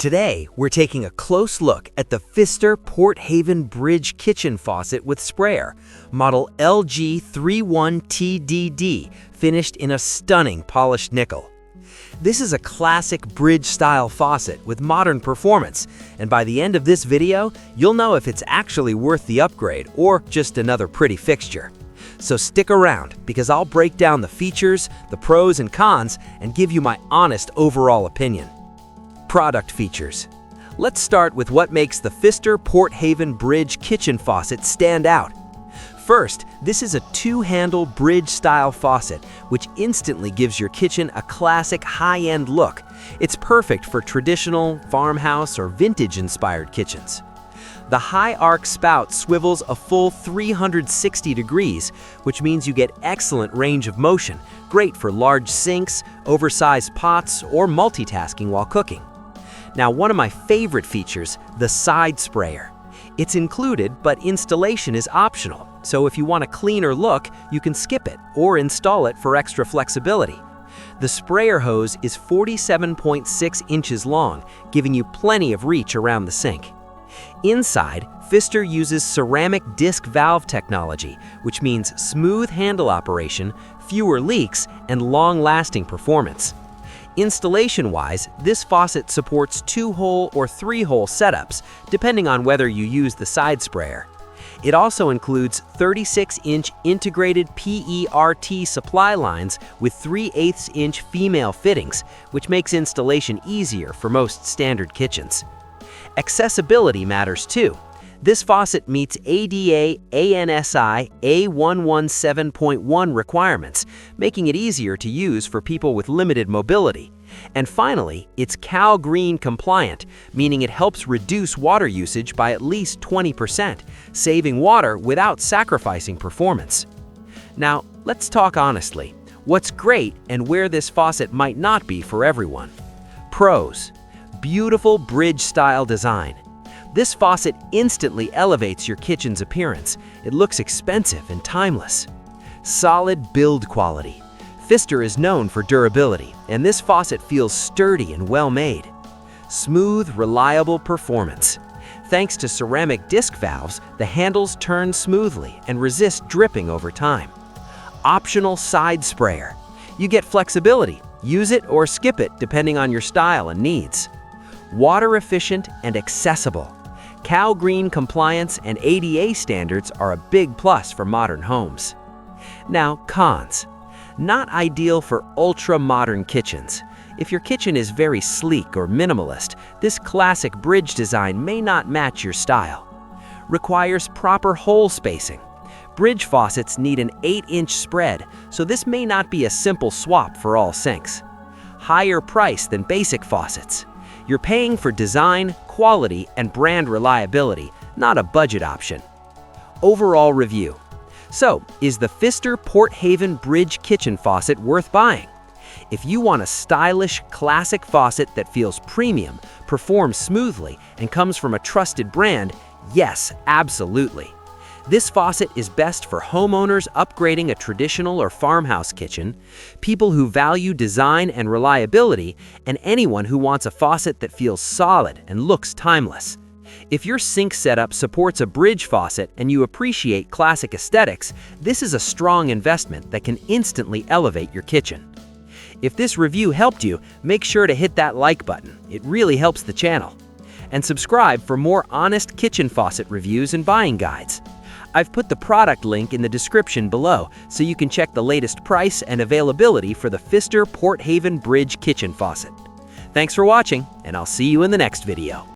Today, we're taking a close look at the Pfister Port Haven Bridge Kitchen Faucet with Sprayer, model LG31TDD, finished in a stunning polished nickel. This is a classic bridge-style faucet with modern performance, and by the end of this video, you'll know if it's actually worth the upgrade or just another pretty fixture. So stick around, because I'll break down the features, the pros and cons, and give you my honest overall opinion. Product features. Let's start with what makes the Pfister Port Haven Bridge Kitchen Faucet stand out. First, this is a two-handle bridge-style faucet, which instantly gives your kitchen a classic high-end look. It's perfect for traditional, farmhouse, or vintage-inspired kitchens. The high arc spout swivels a full 360 degrees, which means you get excellent range of motion, great for large sinks, oversized pots, or multitasking while cooking. Now, one of my favorite features, the side sprayer. It's included, but installation is optional, so if you want a cleaner look, you can skip it or install it for extra flexibility. The sprayer hose is 47.6 inches long, giving you plenty of reach around the sink. Inside, Pfister uses ceramic disc valve technology, which means smooth handle operation, fewer leaks, and long-lasting performance. Installation-wise, this faucet supports 2-hole or 3-hole setups, depending on whether you use the side sprayer. It also includes 36-inch integrated PERT supply lines with 3/8-inch female fittings, which makes installation easier for most standard kitchens. Accessibility matters too. This faucet meets ADA ANSI A117.1 requirements, making it easier to use for people with limited mobility. And finally, it's Cal Green compliant, meaning it helps reduce water usage by at least 20%, saving water without sacrificing performance. Now, let's talk honestly. What's great and where this faucet might not be for everyone? Pros: beautiful bridge-style design. This faucet instantly elevates your kitchen's appearance. It looks expensive and timeless. Solid build quality. Pfister is known for durability, and this faucet feels sturdy and well-made. Smooth, reliable performance. Thanks to ceramic disc valves, the handles turn smoothly and resist dripping over time. Optional side sprayer. You get flexibility. Use it or skip it depending on your style and needs. Water efficient and accessible. Cal Green compliance and ADA standards are a big plus for modern homes. Now, cons. Not ideal for ultra-modern kitchens. If your kitchen is very sleek or minimalist, this classic bridge design may not match your style. Requires proper hole spacing. Bridge faucets need an 8-inch spread, so this may not be a simple swap for all sinks. Higher price than basic faucets. You're paying for design, quality, and brand reliability, not a budget option. Overall review. So, is the Pfister Port Haven Bridge Kitchen Faucet worth buying? If you want a stylish, classic faucet that feels premium, performs smoothly, and comes from a trusted brand, yes, absolutely. This faucet is best for homeowners upgrading a traditional or farmhouse kitchen, people who value design and reliability, and anyone who wants a faucet that feels solid and looks timeless. If your sink setup supports a bridge faucet and you appreciate classic aesthetics, this is a strong investment that can instantly elevate your kitchen. If this review helped you, make sure to hit that like button. It really helps the channel. And subscribe for more honest kitchen faucet reviews and buying guides. I've put the product link in the description below, so you can check the latest price and availability for the Pfister Port Haven Bridge Kitchen Faucet. Thanks for watching, and I'll see you in the next video.